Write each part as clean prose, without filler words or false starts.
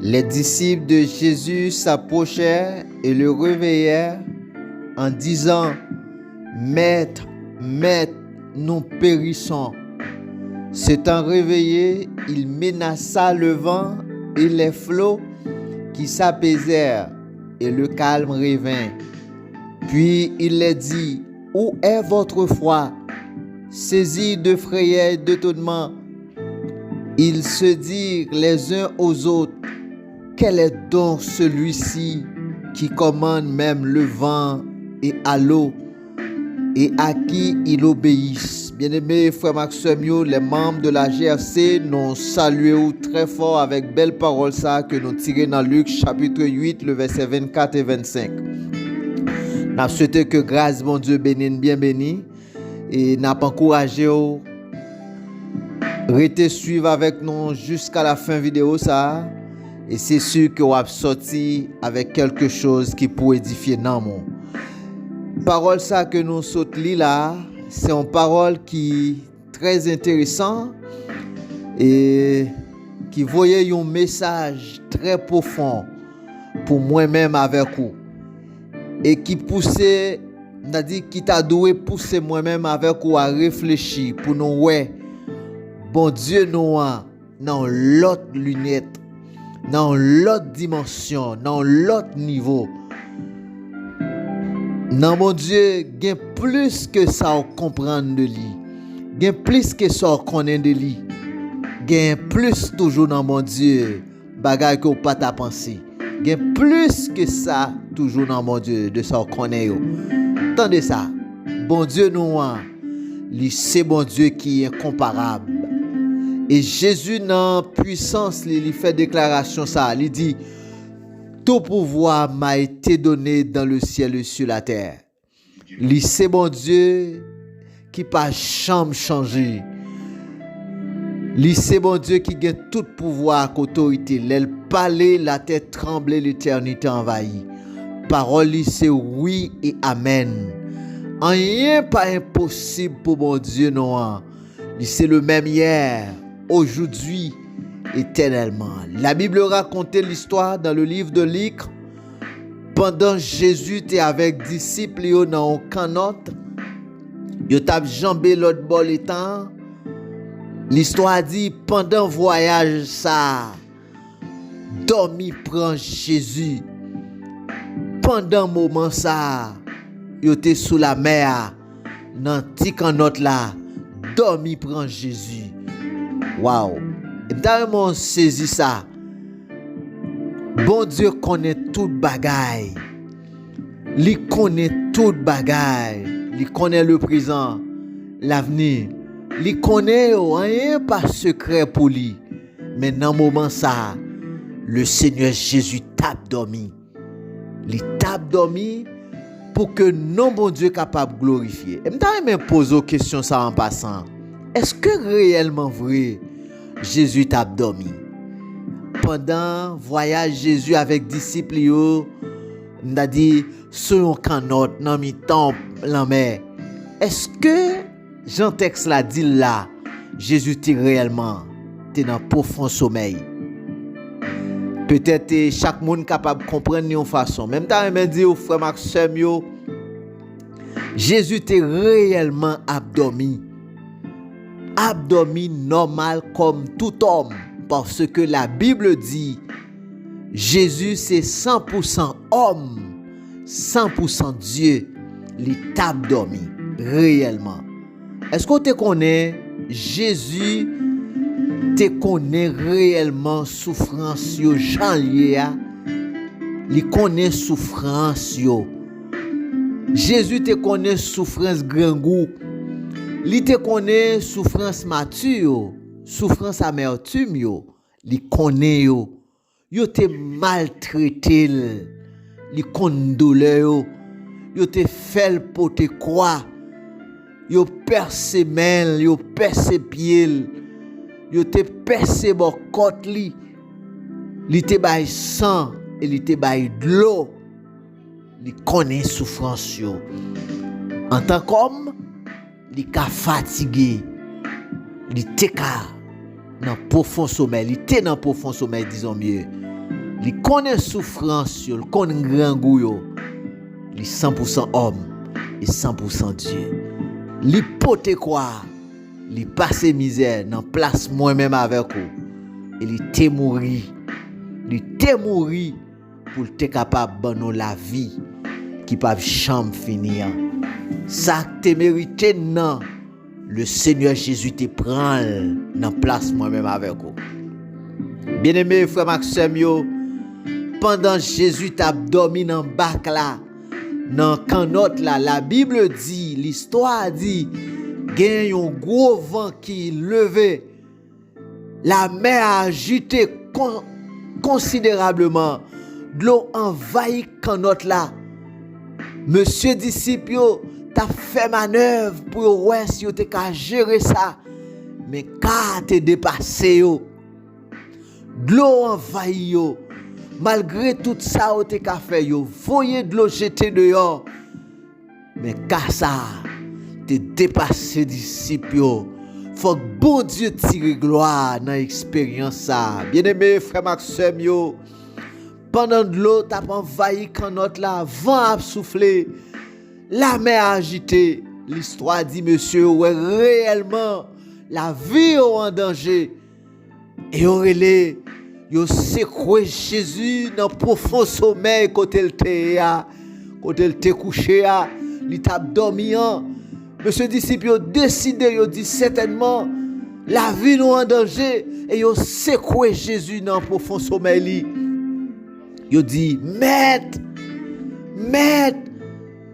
Les disciples de Jésus s'approchèrent et le réveillèrent en disant: Maître, Maître, nous périssons. S'étant réveillé, il menaça le vent et les flots qui s'apaisèrent, et le calme revint. Puis il leur dit: Où est votre foi? Saisis de frayeur et d'étonnement, ils se dirent les uns aux autres: Quel est donc celui-ci qui commande même le vent et à l'eau, et à qui il obéisse? Bien-aimés frères Maxime, les membres de la GFC nous saluons très fort avec belle parole ça que nous tirons dans Luc chapitre 8, le verset 24 et 25. Nous souhaitons que grâce bon Dieu bénisse bien béni et nous encouragé restez suivre avec nous jusqu'à la fin vidéo ça. Et c'est sûr que vous avez sorti avec quelque chose qui peut édifier dans mon. Parole ça que nous sautons là, c'est une parole qui est très intéressante et qui voyait un message très profond pour moi-même avec vous. Et qui poussait, qui t'a doué pousser moi-même avec vous à réfléchir pour nous ouais, bon Dieu nous a dans l'autre lunette, dans l'autre dimension, dans l'autre niveau. Non, mon Dieu, il y a plus que ça à comprendre de lui. Il y a plus que ça à connaître de lui. Il y a plus toujours dans mon Dieu, bagay que vous pas ta penser. Il y a plus que ça toujours dans mon Dieu, de ça à connaître. Attendez ça. Bon Dieu nous a, c'est bon Dieu qui est incomparable. Et Jésus dans puissance, il fait déclaration ça, il dit: tout pouvoir m'a été donné dans le ciel et sur la terre. C'est bon Dieu qui pas jamais changé. C'est bon Dieu qui a tout pouvoir, autorité. L'aile parler, la terre tremble, l'éternité envahie. Parole c'est oui et amen. Rien pas impossible pour mon Dieu non. C'est le même hier, aujourd'hui, éternellement. La Bible raconte l'histoire dans le livre de Luc. Pendant Jésus était avec disciples dans un canot, il t'a jambé l'autre bord le temps. L'histoire dit pendant voyage ça, dormi prend Jésus. Pendant moment ça, il était sous la mer dans petit canot là, dormi prend Jésus. Waouh! D'ailleurs, saisi ça. Bon Dieu connaît tout bagaille. Il connaît tout bagaille. Il connaît le présent, l'avenir. Il connaît rien pas secret pour lui. Mais dans le moment ça, le Seigneur Jésus tape dormi. Il tape dormi pour que non bon Dieu capable de glorifier. Et d'ailleurs, me pose une question ça en passant. Est-ce que réellement vrai Jésus t'a dormi? Pendant voyage Jésus avec disciples yo, n'a dit sur un canot dans mi temple la mer. Est-ce que Jean texte la dit là, Jésus t'est réellement dans profond sommeil? Peut-être chaque monde capable comprendre une façon. Même temps me dit au frère Maxime yo, Jésus t'est réellement abdormi. Abdormi normal comme tout homme, parce que la Bible dit Jésus c'est 100% homme, 100% Dieu. Il tape dormi réellement. Est-ce que tu connais Jésus te connaît réellement souffrance yo Jean Léa? Il connaît souffrance yo. Jésus te connaît souffrance grand goût. Li te connaît souffrance mature, souffrance amertume yo, li connaît yo. Yo te maltraité, li connaît douleur yo te fait pour te croire. Yo percé main, yo percé pied, yo te percé bon côte li te bay sang et li te bay de l'eau. Li connaît souffrance yo. En tant qu'homme, li ka fatigué, li te ka dans profond sommeil, li te dans profond sommeil disons mieux. Li connaît souffrance, il connaît grand goût, li 100% homme et 100% Dieu. Li pote quoi, li passe misère dans place moi-même avec vous. Et li te mouri. Li te mouri pour te capable de nous la vie qui pas jamais finir. Ça te mérité non. Le Seigneur Jésus te prend dans place moi-même avec vous. Bien-aimé frère Maxime yo, pendant Jésus t'a dormi dans bac là, dans canotte là, la Bible dit, l'histoire dit, gen un gros vent qui levé, la mer a agité considérablement, de l'eau envahit canotte là. Monsieur disciple t'a fait manœuvre pour ouais si vous t'es gérer ça, mais quand t'es dépassé yo, de l'eau envahit yo. Malgré tout ça, vous t'es fait yo, voyez de l'eau jeter dehors, mais quand ça, t'es dépassé disciple yo. Faut que bon Dieu tire gloire dans l'expérience ça. Bien-aimé frère Maxime yo, pendant de l'eau t'a envahi canotte là, vent a soufflé, la mer a agité. L'histoire dit monsieur ouais réellement la vie est en danger. Et aurélie yo secoué Jésus dans profond sommeil côté le te couché a, li t'a dormi an. Monsieur disciple yo décidé, yo dit certainement la vie nous en danger et yo secoué Jésus dans profond sommeil li. Yo dit maître,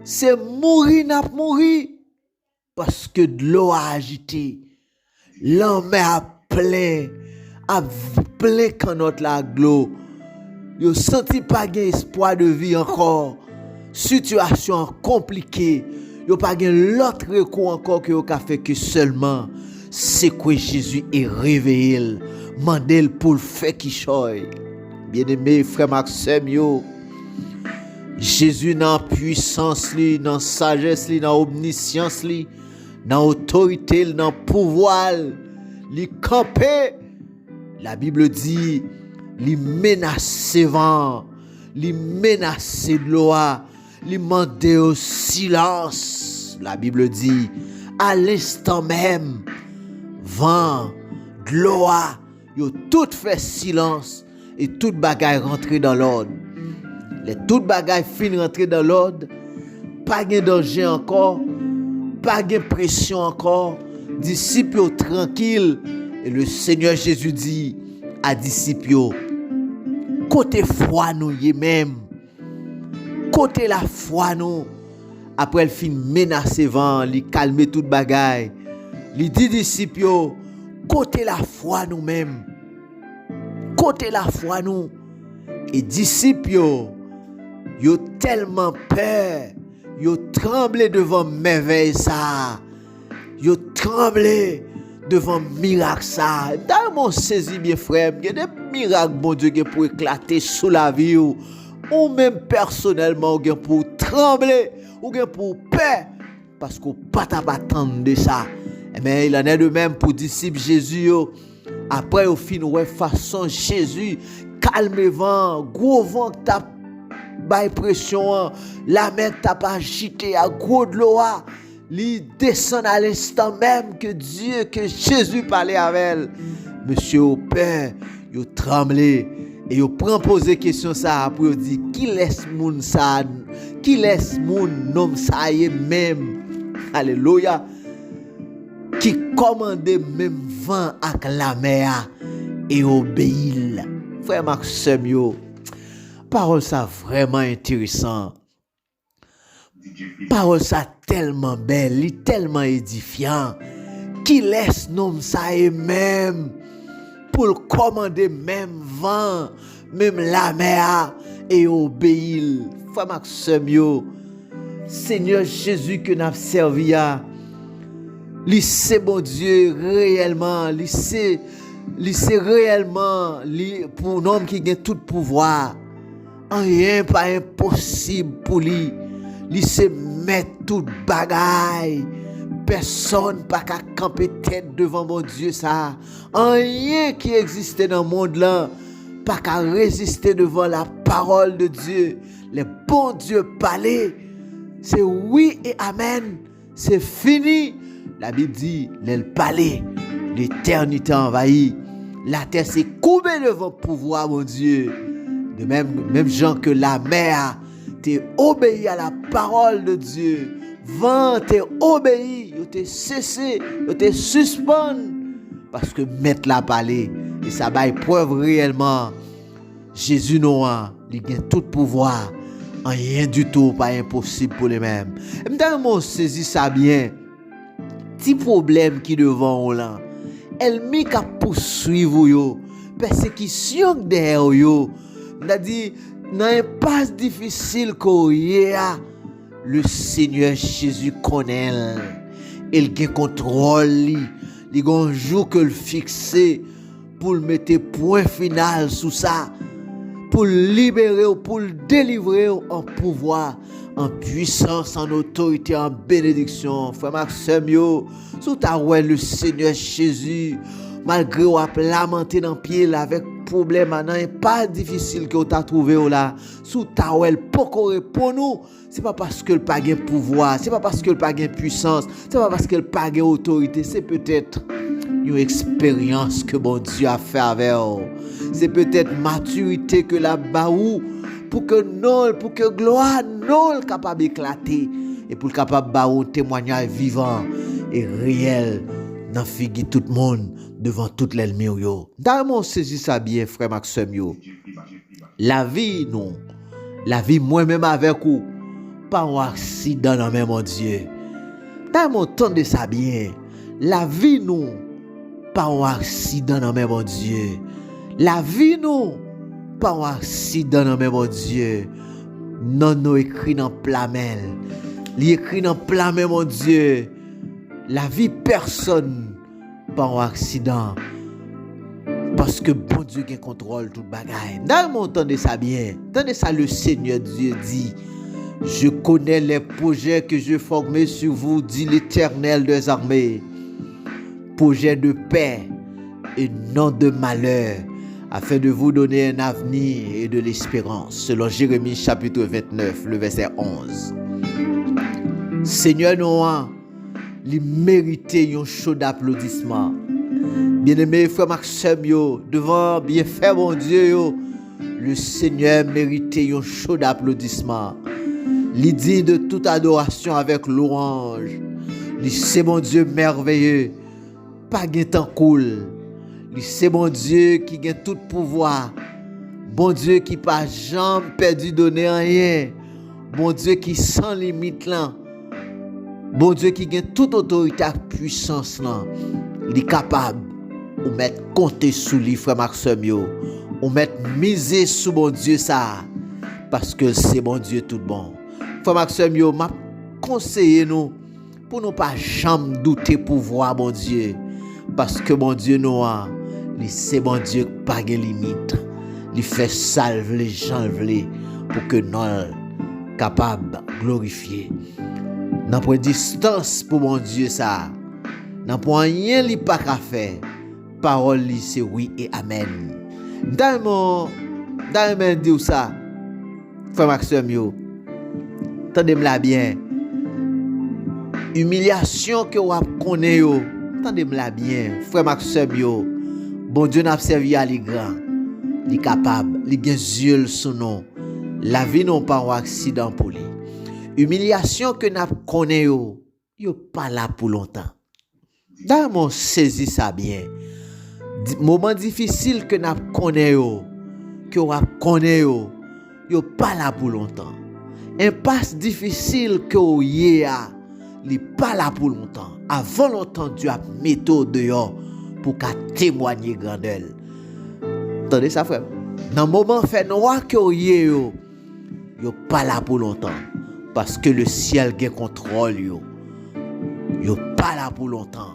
c'est mourir n'a mourir parce que de l'eau a agité. L'homme a plein canotte la glo. Yo senti pas gain espoir de vie encore. Situation compliquée. Yo pas gain l'autre recours encore que yo ka fait que seulement c'est que Jésus est réveillé. Mandel pour le faire qui choy. Bien-aimé frère Maxime yo. Jésus dans puissance li, dans sagesse li, dans omniscience li, dans autorité, dans pouvoir li camper. La Bible dit, li menace vent, li menace de l'eau, li mande au silence. La Bible dit, à l'instant même, vent, de l'eau, yo tout fait silence et tout bagaille rentré dans l'ordre. Les tout bagaille fin rentré dans l'ordre, pas de danger encore, pas de pression encore, disciples tranquilles. Et le Seigneur Jésus dit à disciples, côté foi nous y même, côté la foi nous, après le fin menacer vent, li calmer toute bagaille, li dit disciples, côté la foi nous même, côté la foi nous, et disciples, yo tellement peur, yo tremblé devant merveille ça, yo tremblé devant miracle ça. Dans mon saisi bien frère, il y a des miracles bon Dieu qui pour éclater sous la vie ou même personnellement ou pour trembler ou pour peur parce qu'on pas t'attendre de ça. Mais il en est de même pour disciples Jésus. Après au fin ouais façon Jésus calme vent, gros vent t'a bail pression, la mer t'a pas agité à gros de l'eau. Li descend à l'instant même que Jésus parlait avec elle. Monsieur au père, yo tremblé et yo prend poser question ça pour dire qui laisse moun ça, qui laisse moun nom ça y même. Alléluia. Qui commande même vent avec la mer et obéit. Frère Maxime yo, parole ça vraiment intéressant. Parole ça tellement belle, tellement édifiant, qui laisse nom ça et même pour commander même vent, même la mer et obéir. Frère Maxime yo, Seigneur Jésus que n'a servi à, lui c'est bon Dieu réellement, lui c'est réellement pour un homme qui a tout pouvoir. Rien pas impossible pour lui. Lui se mettre toute bagaille. Personne pas qu'à camper tête devant mon Dieu ça. Rien qui existait dans le monde là pas qu'à résister devant la parole de Dieu. Les bons dieux parler, c'est oui et amen. C'est fini. La Bible dit, les parler, l'éternité envahie. La terre s'est coupée devant le pouvoir, mon Dieu. De même genre que la mer, t'es obéi à la parole de Dieu. Vent, t'es obéi, t'es cessé, t'es suspendu. Parce que mettre la parler, et ça va preuve réellement. Jésus Noah, il a tout pouvoir. Rien du tout, pas impossible pour les mêmes. M'tellement saisi ça bien. Petit problème qui devant là. Elle mi ka poursuivre yo. Persécution derrière yo. M'a dit dans impasse difficile qu'on y a, le Seigneur Jésus connaît. Il a contrôle li. Il y a un jour que le fixer pour le mettre point final sous ça. Pour le libérer, pour le délivrer en pouvoir, en puissance, en autorité, en bénédiction. Frère Maxime, sous ta ouais le Seigneur Jésus, malgré ou a lamenté dans le pied avec problème, pas difficile que tu as trouvé là, sous ta ouais pour répondre nous, c'est pas parce que le pas de pouvoir, c'est pas parce que le pas de puissance, c'est pas parce que le pas de autorité, c'est peut-être une expérience que bon Dieu a fait avec vous. C'est peut-être maturité que la baou pour que gloire non capable d'éclater et pour capable baou témoignage vivant et réel dans figi tout le monde devant toute l'ennemi yo. D'ailleurs saisi ça bien frère Maxime yo. La vie non, la vie moi-même avec vous pas un accident dans même mon Dieu. D'ailleurs entendez ça bien. La vie non pas un accident dans même mon Dieu. La vie nous, pas un accident dans même mon Dieu. Non, nous écrit dans plamel. Il écrit dans plamel mon Dieu. La vie personne, pas un accident. Parce que bon Dieu qui contrôle tout bagaille. Dans mon entendez ça bien. Entendez ça le Seigneur Dieu dit. Je connais les projets que je formais sur vous, dit l'Éternel des armées. Projets de paix et non de malheur, afin de vous donner un avenir et de l'espérance, selon Jérémie chapitre 29, le verset 11. Seigneur Noah, il méritait un chaud d'applaudissement. Bien-aimé frère Maxime, devant bien fait mon Dieu, le Seigneur méritait un chaud d'applaudissement. Il dit de toute adoration avec louange. Il c'est mon Dieu merveilleux, pas gain temps cool. C'est bon Dieu qui a tout pouvoir. Bon Dieu qui pas jamais perdu donner rien. Bon Dieu qui sans limite là. Bon Dieu qui a toute autorité et puissance là. Il est capable de mettre compter sous lui frère Maxime ou mettre miser sous bon Dieu ça parce que c'est bon Dieu tout bon. Frère Maxime m'a conseillé nous pour nous pas jamais douter pouvoir bon Dieu parce que bon Dieu nous a c'est bon Dieu pas de limite. Il fait salve les gens pour que nous capables de glorifier. N'a pas distance pour mon Dieu ça. N'a pas rien li pas qu'à faire. Parole li c'est oui et amen. Dans dire ça. Frère Maxime yo. Tendez-moi bien. Humiliation que vous connaissez yo. Tendez-moi bien. Frère Maxime yo. Bon Dieu n'a servi à les grands. Il est capable, il a yeux sous nous. La vie non pas un accident pour lui. Humiliation que n'a connaît yo pas là pour longtemps. Dans mon saisi ça bien. Moment difficile que n'a connaît yo pas là pour longtemps. Impasse difficile que yo a, il pas là pour longtemps. Avant longtemps Dieu a méthode dehors pour qu'à témoigner grandeur. Attendez ça frère. Dans le moment fait noir que yo pas là pour longtemps parce que le ciel gain contrôle yo pas là pour longtemps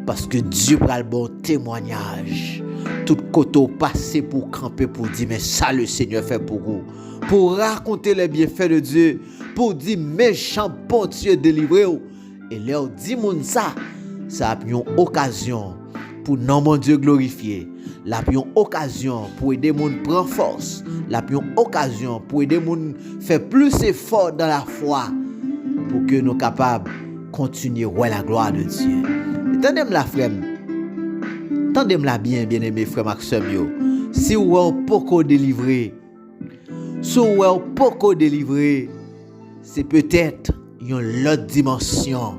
parce que Dieu prend le bon témoignage. Tout côté passé pour camper pour dire mais ça le Seigneur fait pour vous. Pour raconter les bienfaits de Dieu, pour dire méchant bon Dieu délivré et leur dit moun ça a une occasion pour non mon Dieu glorifier. la pion occasion pour aider moun prendre force, la pion occasion pour aider moun faire plus effort dans la foi pour que nous capables continuer ouais la gloire de Dieu. Tendez-moi la frère. Tendez-moi bien aimé frère Maxime yo. Si ou poko délivré. Si ou poko délivré, c'est peut-être une autre dimension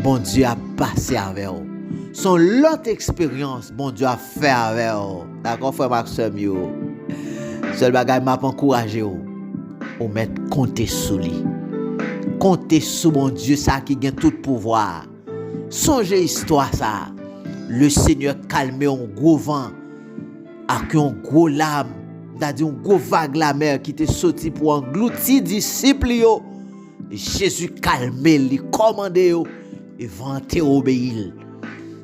bon Dieu a passé avec vous. Son l'autre expérience bon Dieu a fait avec vous. D'accord frère Maxime yo. Seul bagage m'a encouragé ou mettre compter sur lui. Compter sur mon Dieu ça qui gagne tout pouvoir. Songez histoire ça. Le Seigneur calmait un gros vent avec un gros lame, c'est-à-dire un gros vague la mer qui était sorti pour engloutir disciples yo. Et Jésus calmait, il commandait yo et vantait obéir.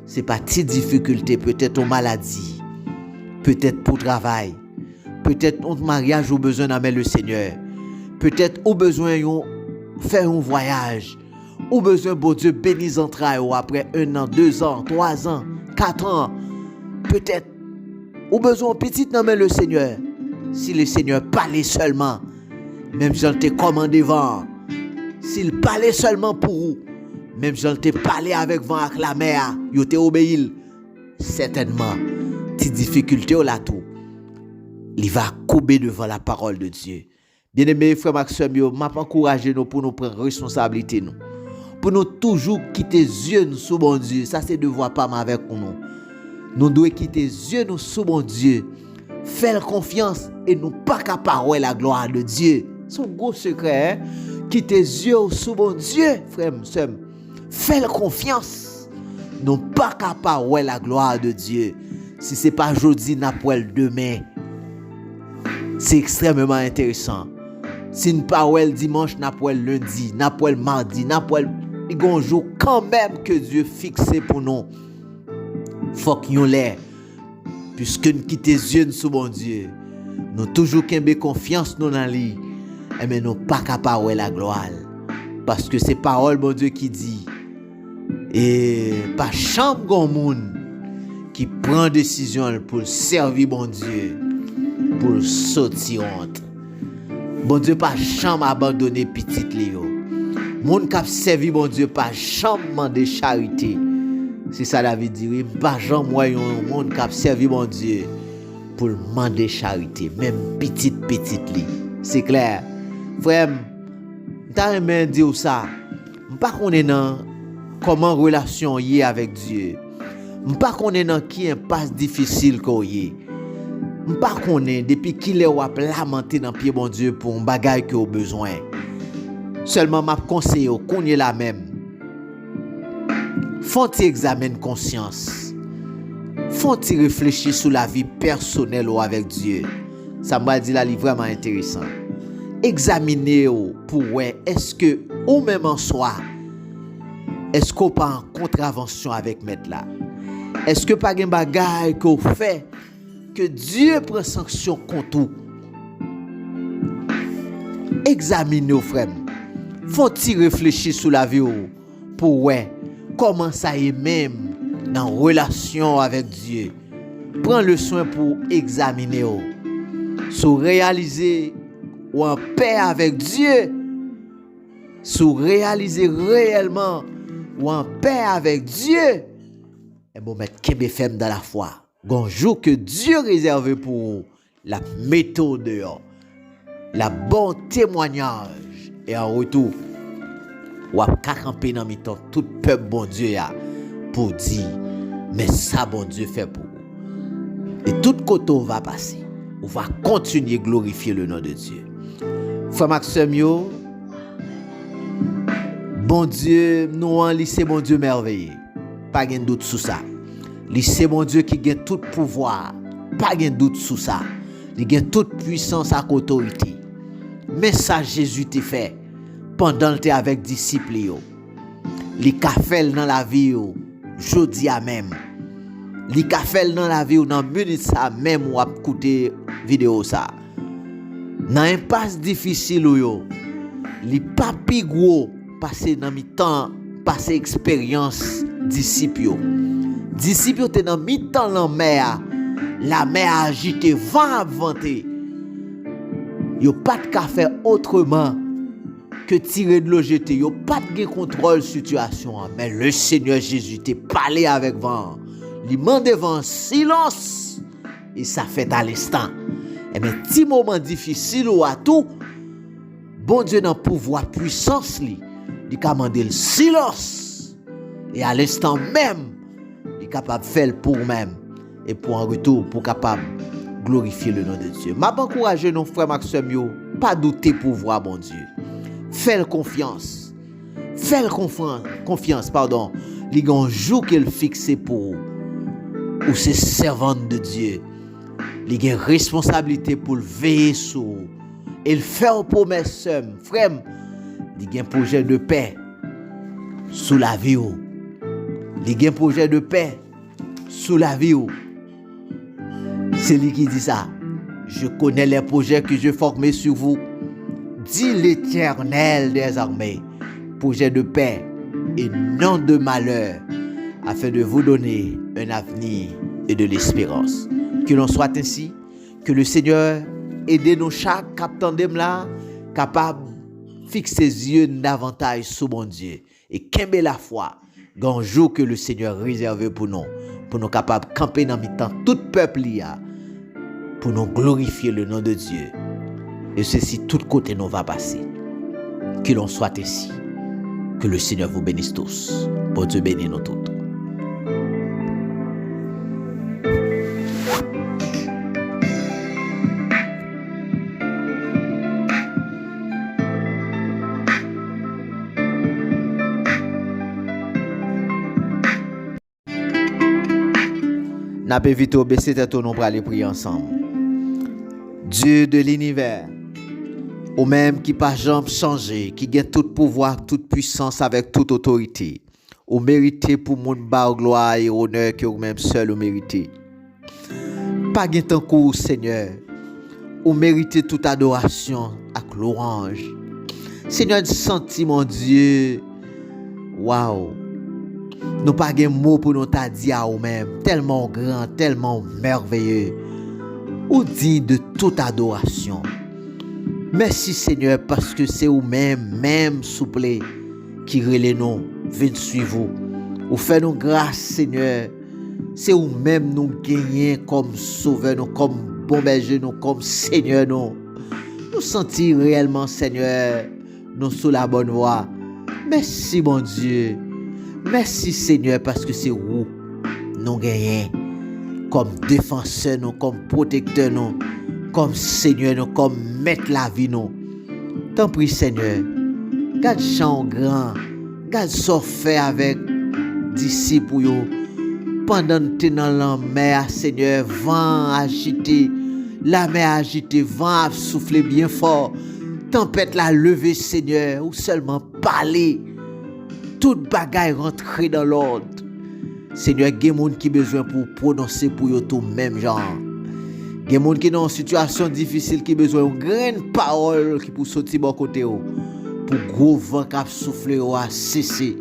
C'est pas de difficulté, peut-être une maladie, peut-être pour travail, peut-être un mariage ou besoin d'amener le Seigneur, peut-être au besoin faire un voyage, ou besoin bon Dieu bénisse entrailles après 1 an, 2 ans, 3 ans, 4 ans, peut-être ou besoin petit d'amener le Seigneur. Si le Seigneur parlait seulement, même si j'en t'ai commandé vent, s'il parlait seulement pour vous, même si j'en t'ai parlé avec vent avec la mer, vous t'ai obéi, certainement, tes difficultés ou là tout, il va couper devant la parole de Dieu. Bien-aimés frère Maxime, je m'encourage nous pour nous prendre responsabilité nous. Pour nous toujours quitter les yeux nous sous bon Dieu. Ça c'est devoir pas mal avec nous. Nous devons quitter les yeux nous sous bon Dieu. Faire confiance et nous pas capable la gloire de Dieu. C'est un gros secret. Quitter les yeux sous bon Dieu, frère Maxime. Faire confiance. Nous pas capable la gloire de Dieu. Si c'est pas aujourd'hui, n'a pas demain. C'est extrêmement intéressant. Si nous pas le dimanche, n'a pas lundi, n'a pas mardi, n'a pas un jour quand même que Dieu fixé pour nous. Faut qu'on l'ait. Puisque nous quittons les yeux sous bon Dieu. Nous toujours qu'aimer confiance nous dans lui. Mais nous pas capable la gloire. Parce que c'est parole bon Dieu qui dit. Et pas chambre grand monde qui prend décision pour servir bon Dieu. Pour sortir honte. Bon Dieu pas chambre abandonner petite Léo. Moun k'ap servi bon Dieu pas chambre de charité. C'est ça David dit, pas chambre moyen monde k'ap servi bon Dieu pour demander charité, même petite li. C'est clair. Frère, t'as aimé dire ça. M'pas connait nan comment relation y avec Dieu. M'pas connait nan qui impasse difficile ko y. M'pas connait depuis qu'il est wap lamenter dans pied bon Dieu pour un bagage que au besoin. Seulement m'a conseillé qu'on y la même. Faut-il examiner conscience. Faut-il réfléchir sur la vie personnelle ou avec Dieu. Ça m'a dit là vraiment intéressant. Examiner pour ouais est-ce que ou même en soi est-ce qu'on pas en contravention avec maître là. Est-ce que pas un bagage qu'on fait que Dieu prend sanction contre vous. Examinez frère. Faut-il réfléchir sur la vie pour ouais comment ça est même dans relation avec Dieu. Prends le soin pour examiner sur réaliser ou en paix avec Dieu. Sur réaliser réellement ou en paix avec Dieu. Et bon mettre KBFM dans la foi. Gon jour que Dieu réservé pour vous, la méthode dehors, la bon témoignage et en retour ou à camper dans mi-temps tout peuple bon Dieu ya pour dire mais ça bon Dieu fait pour vous. Et tout côté va passer, on va continuer glorifier le nom de Dieu. Frère Maxime yo, bon Dieu nous en lycée bon Dieu merveilleux. Pas de doute sur ça. C'est mon Dieu qui a tout pouvoir. Pas de doute sur ça. Il a toute puissance et autorité. Mais ça, Jésus t'a fait pendant que tu es avec les disciples. Il a fait dans la vie, jeudi à même. Il a fait dans la vie, dans la minute ça même, ou à écouter vidéo ça. Dans un passe difficile, il n'est pas plus gros passer dans le temps, passer expérience disciples. Disciples étaient dans mi-temps la mer, la mer agitée, vent avanté. Yo pas de faire autrement que tirer de l'eau jeter. Yo pas de contrôle situation. Mais le Seigneur Jésus t'a parlé avec vent. Il m'a devant silence. Et ça fait à l'instant. Et mais petit moment difficile ou à tout, bon Dieu dans pouvoir puissance il a demandé le silence. Et à l'instant même, il est capable de faire pour même. Et pour en retour, pour capable glorifier le nom de Dieu. M'a encouragé nos frères Maxime, pas douter pour voir bon Dieu. Fais confiance. Fais confiance, pardon. Il y a un jour qu'il fixé pour ou c'est servante de Dieu. Il y a une responsabilité pour veiller sur vous. Et le faire promesse, frère, il y a un projet de paix sous la vie. Il y a un projet de paix sous la vie. C'est lui qui dit ça. Je connais les projets que je formé sur vous. Dit l'Éternel des armées. Projet de paix et non de malheur, afin de vous donner un avenir et de l'espérance. Que l'on soit ainsi, que le Seigneur aide nous chaque capitaine là, capable de fixer ses yeux davantage sur mon Dieu et qu'aimer la foi, grand jour que le Seigneur réservé pour nous capables de camper dans le temps tout peuple pour nous glorifier le nom de Dieu. Et ceci, tout côté nous va passer. Que l'on soit ainsi. Que le Seigneur vous bénisse tous. Bon Dieu bénisse nous tous. N'a pas vite baisser tête nous pour aller prier ensemble. Dieu de l'univers, au même qui pas jamais changé, qui gagne tout pouvoir, toute puissance avec toute autorité, ou mérité pour mon bar gloire et honneur que vous même seul vous méritez. Pas gagne tant coup Seigneur, ou méritez toute adoration avec louange. Seigneur, senti mon Dieu, waouh. Nous pas de mots pour nous t'a dit à nous-mêmes, tellement grand, tellement merveilleux, ou dit de toute adoration. Merci Seigneur parce que c'est vous-même, souple, qui relève nous, venez suivre vous. Ou fait nous grâce Seigneur, c'est vous-même nous gagner comme sauveur, nous comme bon berger, nous comme Seigneur nous. Nous sentir réellement Seigneur, nous sous la bonne voie. Merci mon Dieu. Merci Seigneur parce que c'est vous nous gagnons comme défenseur, nous comme protecteur, nous comme Seigneur, nous comme maître la vie. Nous. T'en prie Seigneur, garde chant grand, garde ce fait avec disciples pendant que tu es dans la mer, Seigneur, vent agité, la mer agitée, vent souffler bien fort, tempête la lever Seigneur, ou seulement parler. Toute bagaille rentrer dans l'ordre. Seigneur, il y a des gens qui ont besoin pour prononcer pour eux tout même genre. Il y a des gens qui sont dans une situation difficile qui ont besoin d'une grande parole qui pour sortir de côté pour gros vent qui souffler à cesser.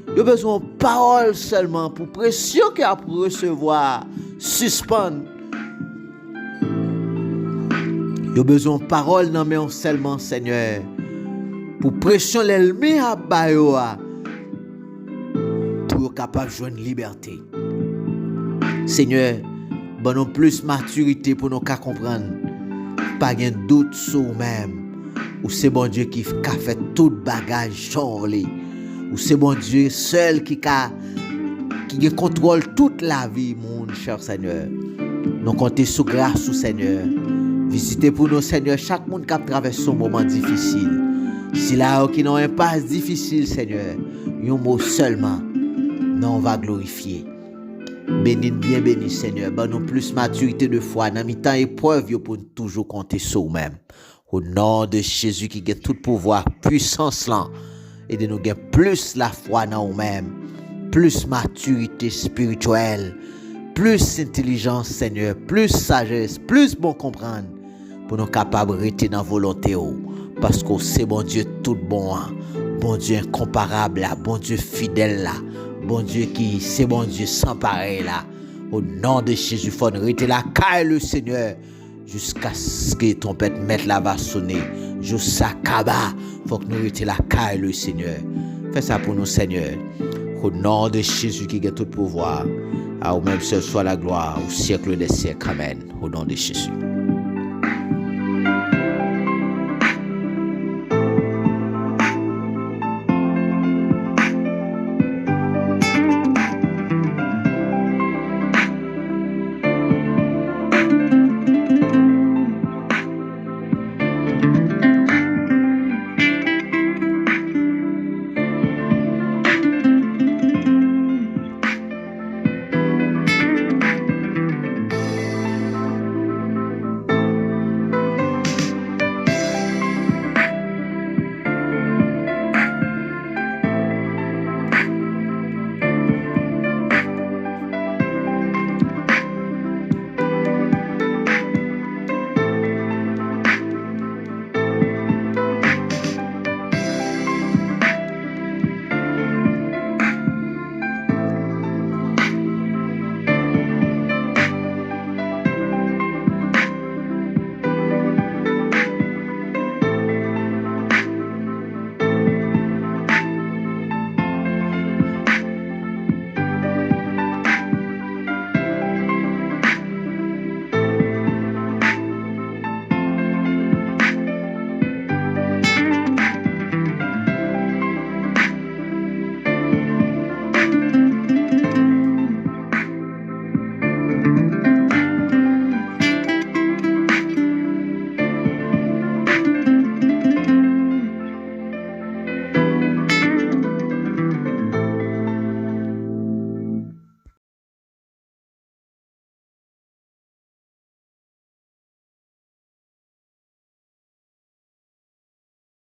Il y a besoin de parole seulement pour pression qui a pour recevoir suspendre. Il y a besoin de parole non mais seulement Seigneur pour pression l'ennemi à bayoa. Pour capable de joindre liberté. Seigneur, bonne plus maturité pour nous comprendre. Pas de doute sur nous-mêmes. Ou c'est bon Dieu qui a fait tout bagage chanvelé. Ou c'est bon Dieu seul qui contrôle toute la vie, mon cher Seigneur. Nous comptons sous grâce au Seigneur. Visitez pour nous, Seigneur, chaque monde qui a traversé un moment difficile. Si là qui n'ont un pas difficile, Seigneur, un mot seulement. Nous on va glorifier. Bénis, bien béni Seigneur. Donne-nous plus maturité de foi. Dans mes temps épreuve, pour toujours compter sur nous-mêmes. Au nom de Jésus qui a tout pouvoir, puissance là. Et de nous gagner plus la foi dans nous-mêmes. Plus maturité spirituelle. Plus intelligence Seigneur. Plus sagesse. Plus bon comprendre. Pour nous capables de rester dans la volonté. Parce que c'est bon Dieu tout bon. Bon Dieu incomparable là. Bon Dieu fidèle là. Bon Dieu qui, c'est bon Dieu sans pareil là. Au nom de Jésus, faut arrêter la caille le Seigneur jusqu'à ce que ton père mette la va sonner. Jusqu'à Kaba, faut que nous arrêter la caille le Seigneur. Fais ça pour nous, Seigneur. Au nom de Jésus qui a tout pouvoir, à ou même seul soit la gloire au siècle des siècles. Amen. Au nom de Jésus.